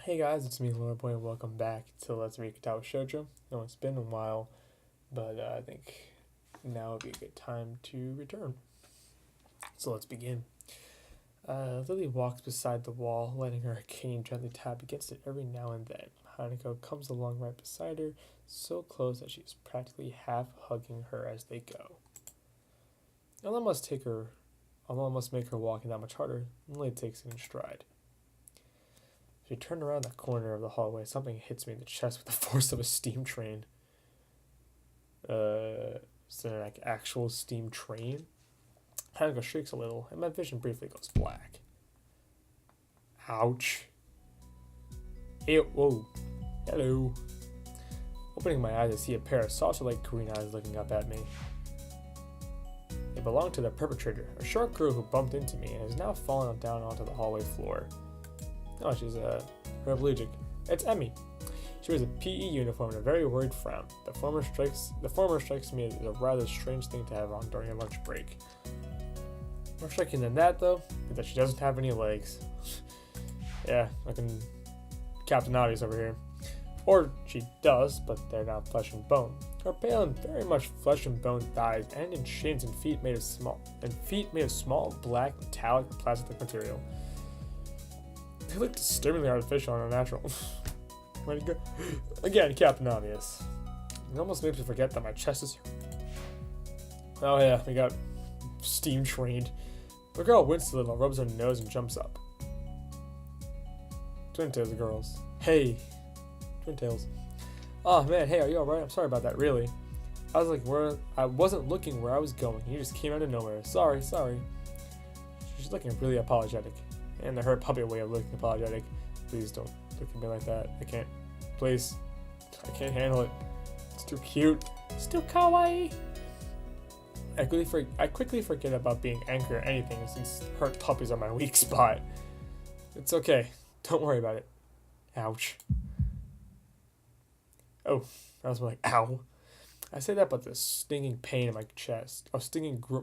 Hey guys, it's me, Lord Boy, and welcome back to Let's Read Katawa Shoujo. I know it's been a while, but I think now would be a good time to return. So let's begin. Lily walks beside the wall, letting her cane gently tap against it every now and then. Hanako comes along right beside her, so close that she's practically half hugging her as they go. Although it must make her walking that much harder, Lily takes it in stride. As we turn around the corner of the hallway, something hits me in the chest with the force of a steam train. Is it an actual steam train? Hanako shrieks a little, and my vision briefly goes black. Ouch. Ew, whoa. Hello. Opening my eyes, I see a pair of saucer-like green eyes looking up at me. They belong to the perpetrator, a short girl who bumped into me and is now fallen down onto the hallway floor. Oh, she's paraplegic. It's Emmy. She wears a PE uniform and a very worried frown. The former strikes me as a rather strange thing to have on during a lunch break. More striking than that, though, is that she doesn't have any legs. Yeah, looking Captain Obvious over here. Or she does, but they're not flesh and bone. Her pale and very much flesh and bone thighs end in shins and feet made of small black metallic or plastic material. They look disturbingly artificial and unnatural. Ready to go? Again, Captain Obvious. It almost makes me forget that my chest is... Oh yeah, we got steam trained. The girl winces a little, rubs her nose, and jumps up. Twin Tails girls. Hey. Twin Tails. Oh man, hey, are you alright? I'm sorry about that, really. I wasn't looking where I was going. You just came out of nowhere. Sorry. She's looking really apologetic. And the hurt puppy way of looking apologetic. Please don't look at me like that. I can't. Please. I can't handle it. It's too cute. It's too kawaii. I quickly forget about being angry or anything since hurt puppies are my weak spot. It's okay. Don't worry about it. Ouch. Oh, that was more like ow. I say that, but the stinging pain in my chest,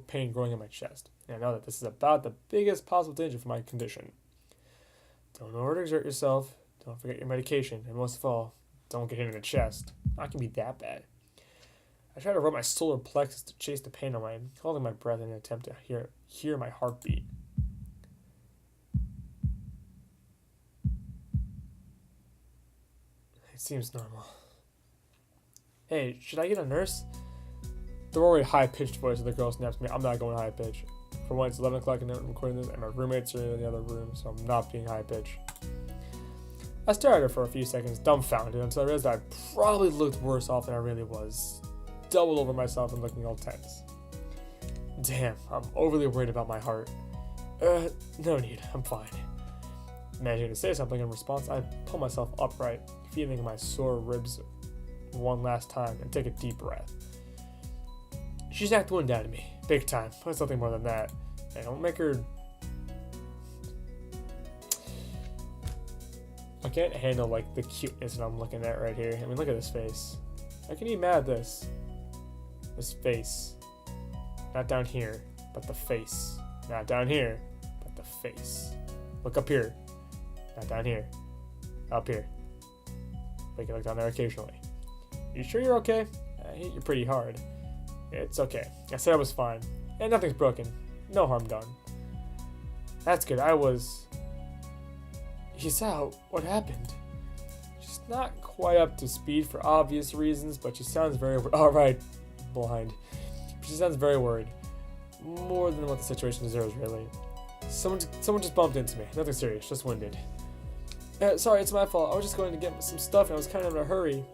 pain growing in my chest. And I know that this is about the biggest possible danger for my condition. Don't overexert yourself. Don't forget your medication, and most of all, don't get hit in the chest. Not gonna be that bad. I try to rub my solar plexus to chase the pain away, holding my breath in an attempt to hear my heartbeat. It seems normal. Hey, should I get a nurse? The already high-pitched voice of the girl snaps me. I'm not going high-pitch. For one, it's 11 o'clock and I'm recording this, and my roommates are in the other room, so I'm not being high-pitched. I stared at her for a few seconds, dumbfounded, until I realized that I probably looked worse off than I really was. Doubled over myself and looking all tense. Damn, I'm overly worried about my heart. No need, I'm fine. Managing to say something in response, I pull myself upright, feeling my sore ribs one last time, and take a deep breath. She's knocked one down to me, big time, but it's nothing more than that. And don't make her... I can't handle like the cuteness that I'm looking at right here. I mean, look at this face. How can you be mad at this? This face. Not down here, but the face. Not down here, but the face. Look up here. Not down here. Up here. We can look down there occasionally. You sure you're okay? I hit you pretty hard. It's okay. I said I was fine. And nothing's broken. No harm done. That's good. He's out. What happened? She's not quite up to speed for obvious reasons, but she sounds very... Alright, blind. She sounds very worried. More than what the situation deserves, really. Someone just bumped into me. Nothing serious, just winded. Sorry, it's my fault. I was just going to get some stuff and I was kind of in a hurry.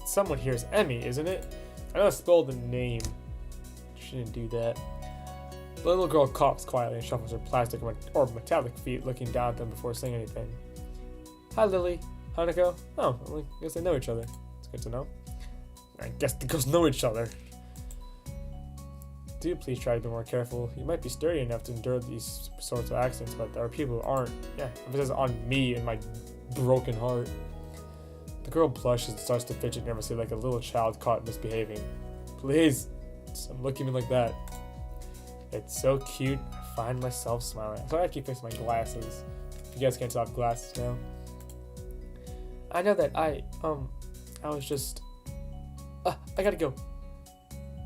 Someone here is Emmy, isn't it? I know I spelled the name. She didn't do that. The little girl coughs quietly and shuffles her plastic or metallic feet, looking down at them before saying anything. Hi, Lily. Hanako. Oh, well, I guess they know each other. It's good to know. I guess the girls know each other. Do please try to be more careful. You might be sturdy enough to endure these sorts of accidents, but there are people who aren't. Yeah, emphasis on me and my broken heart. The girl blushes and starts to fidget nervously like a little child caught misbehaving. Please, stop looking at me like that. It's so cute. I find myself smiling. So I keep fixing my glasses. You guys can't stop glasses now. I know that I was just... I gotta go.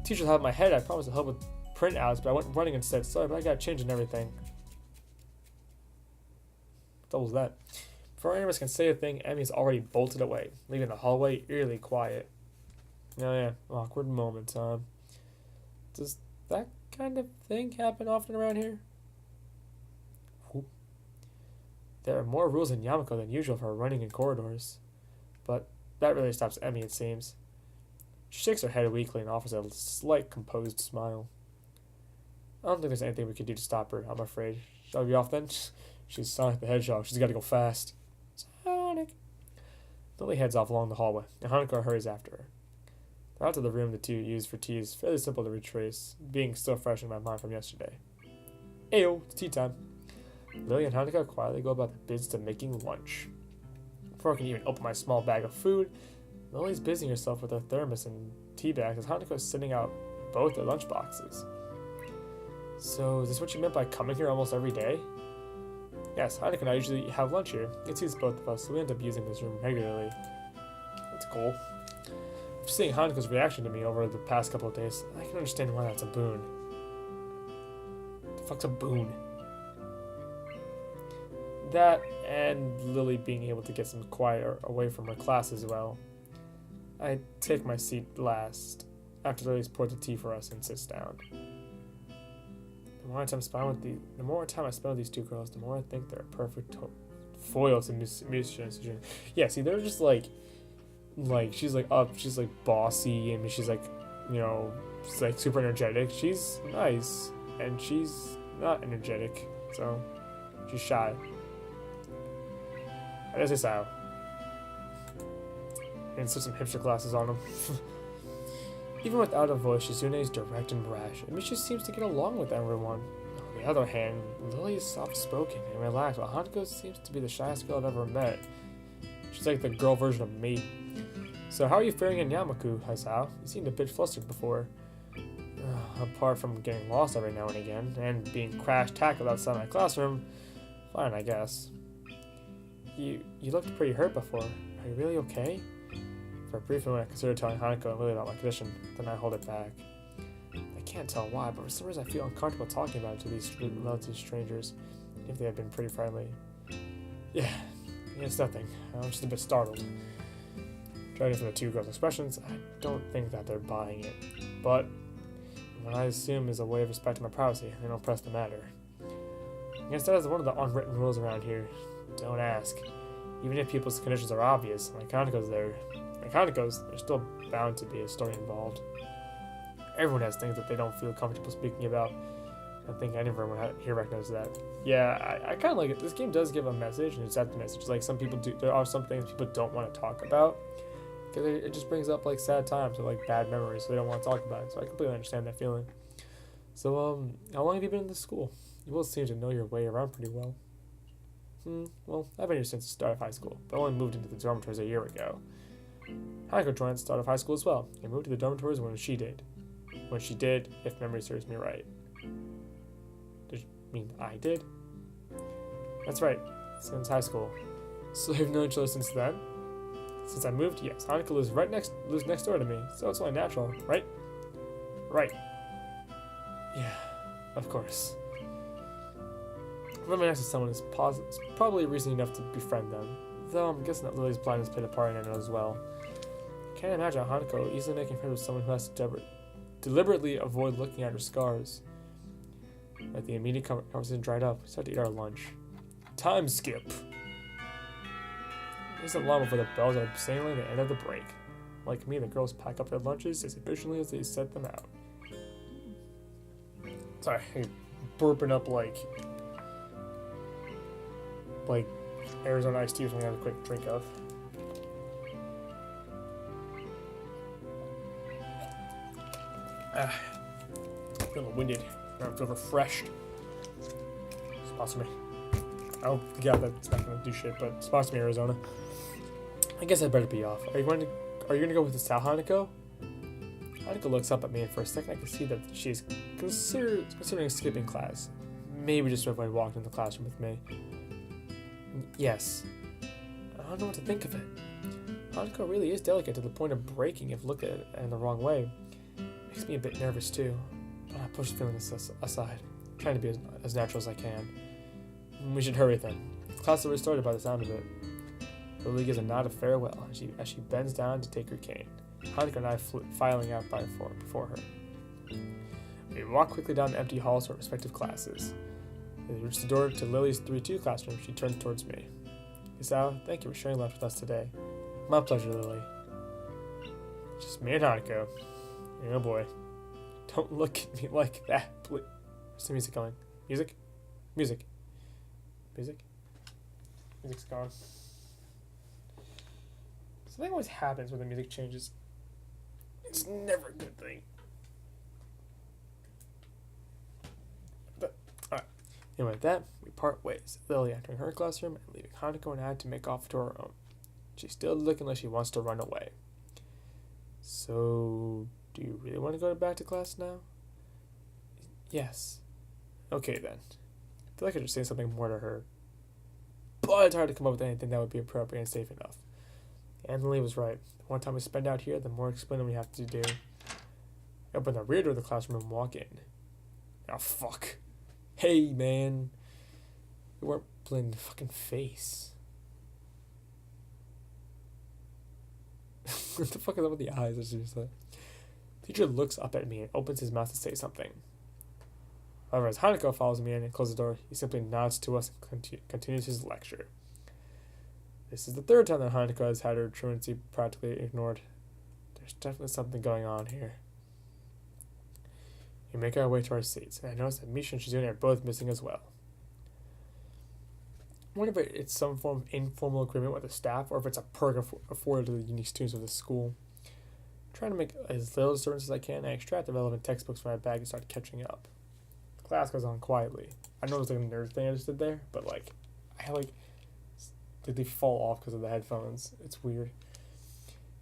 Teachers have my head. I promised to help with printouts, but I went running instead. Sorry, but I got changed and everything. What the hell was that? Before any of us can say a thing, Emmy's already bolted away, leaving the hallway eerily quiet. Oh yeah, awkward moments, huh? Does that kind of thing happen often around here? Whoop. There are more rules in Yamako than usual for running in corridors. But that really stops Emmy, it seems. She shakes her head weakly and offers a slight composed smile. I don't think there's anything we can do to stop her, I'm afraid. Shall we be off then? She's Sonic the Hedgehog. She's got to go fast. Sonic. Lily heads off along the hallway, and Hanako hurries after her. They're out to the room the two used for tea is fairly simple to retrace, being still fresh in my mind from yesterday. Ayo, it's tea time. Lily and Hanako quietly go about the business of making lunch. Before I can even open my small bag of food, Lily's busying herself with her thermos and tea bags as Hanako is sending out both their lunch boxes. So, is this what you meant by coming here almost every day? Yes, Hanako and I usually have lunch here. It suits both of us, so we end up using this room regularly. That's cool. After seeing Hanako's reaction to me over the past couple of days, I can understand why that's a boon. The fuck's a boon? That, and Lily being able to get some quiet away from her class as well. I take my seat last, after Lily's poured the tea for us and sits down. The more time I spend with these two girls, the more I think they're a perfect foil to musicians. Yeah, see, they're just like she's like up, she's like bossy, and she's like, you know, she's like super energetic. She's nice, and she's not energetic, so she's shy. I guess it's out. And so some hipster glasses on them. Even without a voice, Shizune is direct and brash, and she seems to get along with everyone. On the other hand, Lily is soft-spoken and relaxed, while Hanako seems to be the shyest girl I've ever met. She's like the girl version of me. So how are you faring in Yamaku, Haisao? You seemed a bit flustered before. Apart from getting lost every now and again, and being crash-tackled outside my classroom, fine, I guess. You looked pretty hurt before. Are you really okay? For a brief moment, I considered telling Hanako and Lily about my condition, then I hold it back. I can't tell why, but for some reason I feel uncomfortable talking about it to these relative strangers, if they had been pretty friendly. Yeah, it's nothing. I'm just a bit startled. Judging from the two girls' expressions, I don't think that they're buying it. But what I assume is a way of respecting my privacy, they don't press the matter. I guess that is one of the unwritten rules around here. Don't ask. Even if people's conditions are obvious, like Hanako's, there's still bound to be a story involved. Everyone has things that they don't feel comfortable speaking about. I think everyone here recognizes that. Yeah, I kind of like it. This game does give a message, and it's that the message. Like, some people do, there are some things people don't want to talk about, because it just brings up, like, sad times or, like, bad memories, so they don't want to talk about it. So I completely understand that feeling. So, how long have you been in this school? You both seem to know your way around pretty well. Well, I've been here since the start of high school, but I only moved into the dormitories a year ago. Hanako joined at the start of high school as well, and moved to the dormitories when she did. When she did, if memory serves me right. Did you mean I did? That's right, since high school. So you've known each other since then? Since I moved, yes. Hanako lives next door to me, so it's only natural, right? Right. Yeah, of course. Living next to someone is probably reason enough to befriend them, though I'm guessing that Lily's blindness played a part in it as well. I can't imagine Hanako easily making friends with someone who has to deliberately avoid looking at her scars. At the immediate conversation dried up, we started to eat our lunch. Time skip! It isn't long before the bells are signaling the end of the break. Like me, the girls pack up their lunches as efficiently as they set them out. Sorry, I'm burping up like Arizona iced tea or something I have a quick drink of. I'm a little winded. I feel refreshed. Sponsor me. Oh, yeah, that's not gonna do shit, but sponsor me, Arizona. I guess I better be off. Are you gonna go with the Sal, Hanako? Hanako looks up at me, and for a second I can see that she's considering skipping class. Maybe just to avoid walking in the classroom with me. Yes. I don't know what to think of it. Hanako really is delicate to the point of breaking if looked at it in the wrong way. Makes me a bit nervous too, but I push the feelings aside, trying to be as natural as I can. We should hurry then. Class will restart by the sound of it. Lily gives a nod of farewell as she bends down to take her cane. Hanako and I filing out before her. We walk quickly down the empty halls to our respective classes. As we reach the door to Lily's 3-2 classroom, she turns towards me. Isao, thank you for sharing lunch with us today. My pleasure, Lily. Just me and Hanako. Oh boy. Don't look at me like that, please. Where's the music going? Music? Music. Music? Music's gone. Something always happens when the music changes. It's never a good thing. But, alright. Anyway, with that, we part ways. Lily entering her classroom and leaving Hanako and I to make off to our own. She's still looking like she wants to run away. So, do you really want to go back to class now? Yes. Okay then. I feel like I should say something more to her. But it's hard to come up with anything that would be appropriate and safe enough. Anthony was right. The more time we spend out here, the more explaining we have to do. I open the rear door of the classroom and walk in. Oh, fuck. Hey, man. You weren't playing the fucking face. What the fuck is up with the eyes? Teacher looks up at me and opens his mouth to say something. However, as Hanako follows me in and closes the door, he simply nods to us and continues his lecture. This is the third time that Hanako has had her truancy practically ignored. There's definitely something going on here. We make our way to our seats, and I notice that Misha and Shizune are both missing as well. I wonder if it's some form of informal agreement with the staff, or if it's a perk afforded to the unique students of the school. I'm trying to make as little disturbance as I can, and I extract the relevant textbooks from my bag and start catching up. The class goes on quietly. I know there's like a nerd thing I just did there, but did they fall off because of the headphones? It's weird.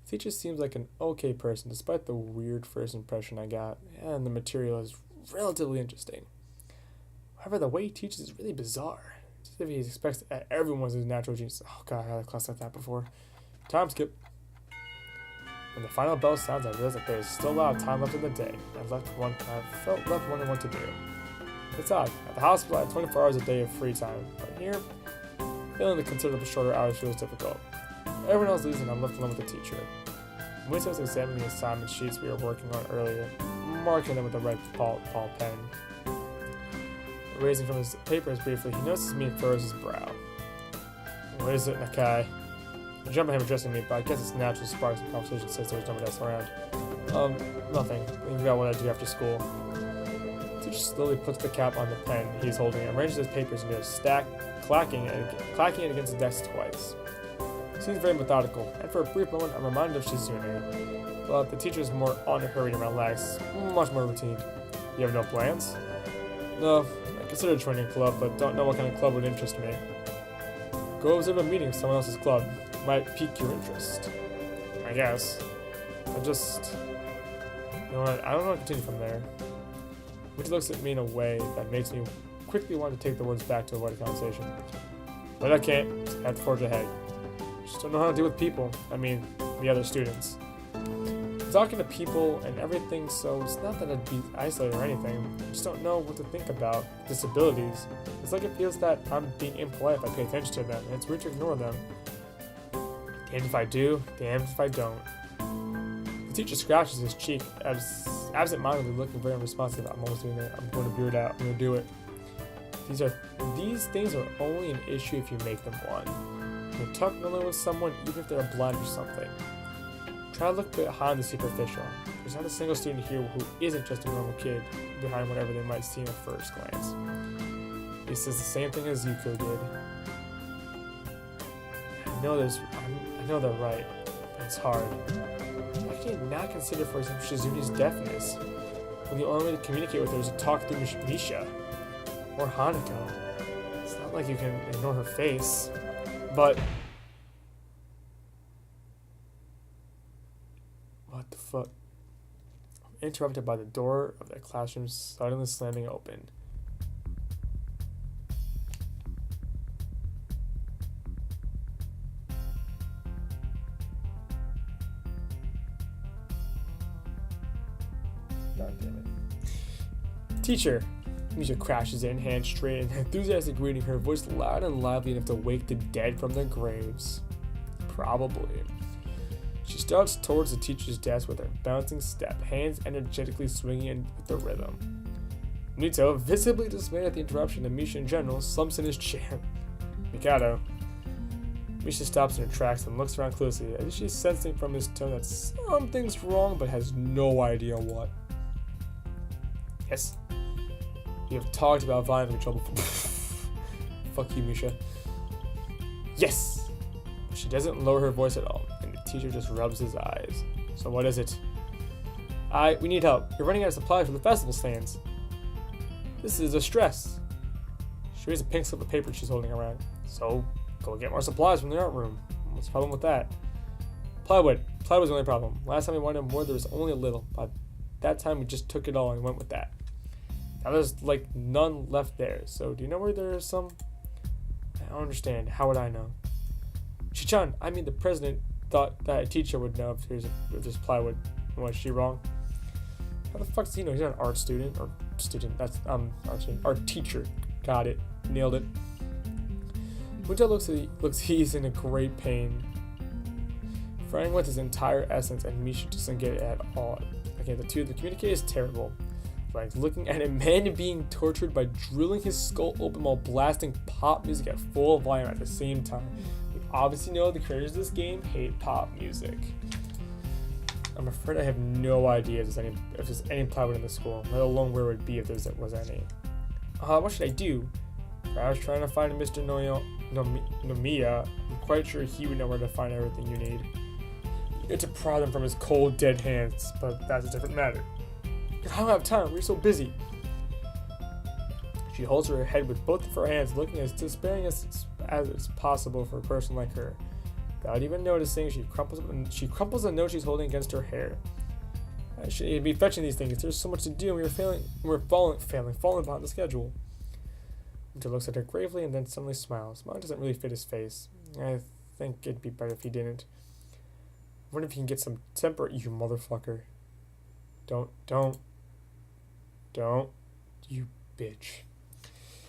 The teacher seems like an okay person, despite the weird first impression I got, and the material is relatively interesting. However, the way he teaches is really bizarre. It's as if he expects that everyone's a natural genius. Oh god, I had a class like that before. Time skip. When the final bell sounds, I realize that there's still a lot of time left in the day. I felt left wondering what to do. It's odd. At the hospital, I have 24 hours a day of free time, but here, feeling the considerably shorter hours feels difficult. Everyone else leaves and I'm left alone with the teacher. Moose was examining the assignment sheets we were working on earlier, marking them with a red ball pen. Raising from his papers briefly, he notices me and furrows his brow. What is it, Nakai? I jump at him addressing me, but I guess it's natural sparks of conversation since there's nobody else around. Nothing. We forgot what I do after school. The teacher slowly puts the cap on the pen he's holding and arranges his papers into a stack, clacking it against the desk twice. He seems very methodical, and for a brief moment I'm reminded of Shizune. But the teacher is more unhurried and relaxed, much more routine. You have no plans? No, I considered joining a club, but don't know what kind of club would interest me. Go observe a meeting of someone else's club. Might pique your interest. I guess. You know what, I don't know how to continue from there. Which looks at me in a way that makes me quickly want to take the words back to avoid a conversation. But I can't. I have to forge ahead. Just don't know how to deal with people. I mean, the other students. I'm talking to people and everything, so it's not that I'd be isolated or anything. I just don't know what to think about disabilities. It's like it feels that I'm being impolite if I pay attention to them, and it's weird to ignore them. Damned if I do, damned if I don't. The teacher scratches his cheek, absent-mindedly looking very unresponsive. I'm almost doing it. I'm going to beard out. I'm going to do it. These things are only an issue if you make them one. You'll talk normally with someone even if they're blind or something. Try to look behind the superficial. There's not a single student here who isn't just a normal kid behind whatever they might see at first glance. He says the same thing as Yuko did. I know they're right, but it's hard. Why can you not consider, for example, Shizune's deafness, when the only way to communicate with her is to talk through Misha or Hanako? It's not like you can ignore her face, but what the fuck? I'm interrupted by the door of the classroom suddenly slamming open. God damn it. Teacher. Misha crashes in, hands straight, and enthusiastic greeting, her voice loud and lively enough to wake the dead from their graves. Probably. She starts towards the teacher's desk with her bouncing step, hands energetically swinging in with the rhythm. Nito, visibly dismayed at the interruption and Misha in general, slumps in his chair. Mikado. Misha stops in her tracks and looks around closely, as if she's sensing from his tone that something's wrong but has no idea what. Yes? You have talked about violent control before. Fuck you, Misha. Yes! But she doesn't lower her voice at all, and the teacher just rubs his eyes. So what is it? We need help. You're running out of supplies for the festival stands. This is a stress. She reads a pink slip of paper she's holding around. So, go get more supplies from the art room. What's the problem with that? Plywood. Plywood's the only problem. Last time we wanted more, there was only a little. By that time, we just took it all and went with that. Now there's, like, none left there. So, do you know where there is some? I don't understand. How would I know? Chichan, I mean the president thought that a teacher would know if there's plywood. Was she wrong? How the fuck does he know? He's not an art student. Or student. That's, art student. Art teacher. Got it. Nailed it. Muto looks he's in a great pain. Frying with his entire essence, and Misha doesn't get it at all. Okay, the two of the communicate is terrible. Like looking at a man being tortured by drilling his skull open while blasting pop music at full volume at the same time. You obviously know the creators of this game hate pop music. I'm afraid I have no idea if there's any plywood in the school, let alone where it would be if there was any. What should I do? I was trying to find Mr. Nomiya. I'm quite sure he would know where to find everything you need. You get to prod him from his cold, dead hands, but that's a different matter. I don't have time, we're so busy. She holds her head with both of her hands, looking as despairing as it's possible for a person like her. Without even noticing, she crumples the note she's holding against her hair. I should be fetching these things. There's so much to do, and we're falling behind the schedule. Winter looks at her gravely and then suddenly smiles. Smile doesn't really fit his face. I think it'd be better if he didn't. I wonder if he can get some temper, you motherfucker. Don't, you bitch.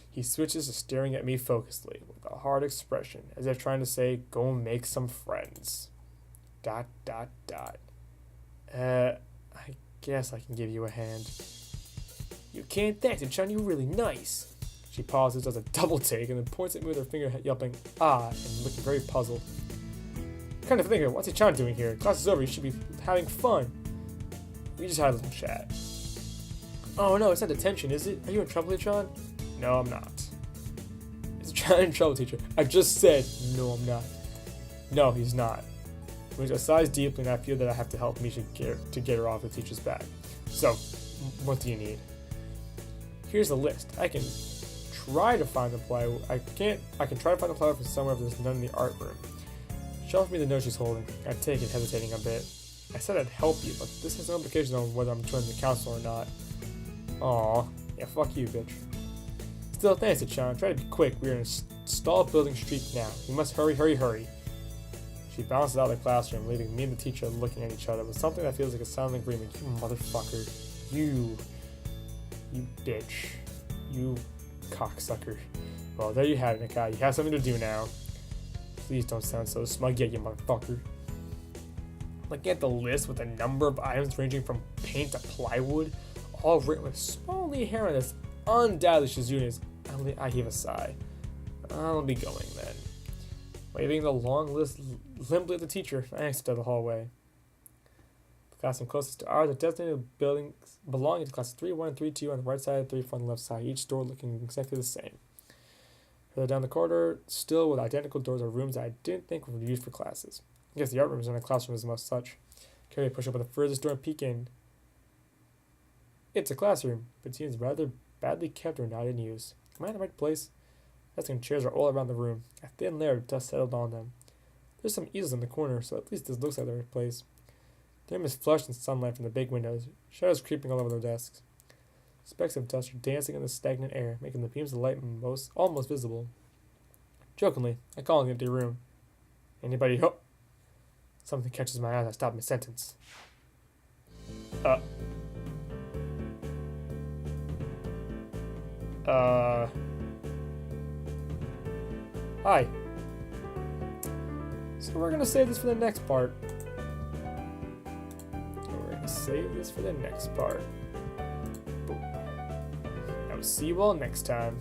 He switches to staring at me focusedly, with a hard expression, as if trying to say, go make some friends. ... I guess I can give you a hand. You can't, thanks, and Chan, you're really nice. She pauses, does a double take, and then points at me with her finger, yelping, ah, and looking very puzzled. Kind of thinking, what's Chan doing here? Class is over, you should be having fun. We just had a little chat. Oh no, it's not detention, is it? Are you in trouble, Chan? No, I'm not. Is Chan in trouble, teacher? I just said, no, I'm not. No, he's not. Misha sighs deeply, and I feel that I have to help Misha get her off the teacher's back. So, what do you need? Here's a list. I can try to find the plywood. I can try to find the plywood from somewhere if there's none in the art room. She offers me the note she's holding. I take it, hesitating a bit. I said I'd help you, but this has no implications on whether I'm joining the council or not. Aw, yeah, fuck you, bitch. Still, thanks, Chan. Try to be quick. We're in a stalled building streak now. We must hurry. She bounces out of the classroom, leaving me and the teacher looking at each other with something that feels like a silent agreement. You motherfucker. You bitch. You cocksucker. Well, there you have it, Nikai. You have something to do now. Please don't sound so smug yet, you motherfucker. Looking at the list with a number of items ranging from paint to plywood, all written with small hair on this undoubtedly Shizune's, I heave a sigh. I'll be going then. Waving the long list limply at the teacher, I exit to the hallway. The classroom closest to ours are designated buildings belonging to classes 3-1 and 3-2 on the right side, 3-4 on the left side, each door looking exactly the same. Further down the corridor, still with identical doors, are rooms that I didn't think were used for classes. I guess the art rooms in a classroom is the most such. Carry a push up on the furthest door and peek in. It's a classroom, but it seems rather badly kept or not in use. Am I in the right place? Desks and chairs are all around the room. A thin layer of dust settled on them. There's some easels in the corner, so at least this looks like the right place. The room is flushed in sunlight from the big windows, shadows creeping all over the desks. Specks of dust are dancing in the stagnant air, making the beams of light almost visible. Jokingly, I call in the empty room. Anybody home? Something catches my eye as I stop my sentence. Hi. So we're gonna save this for the next part. Save this for the next part. Now see you all next time.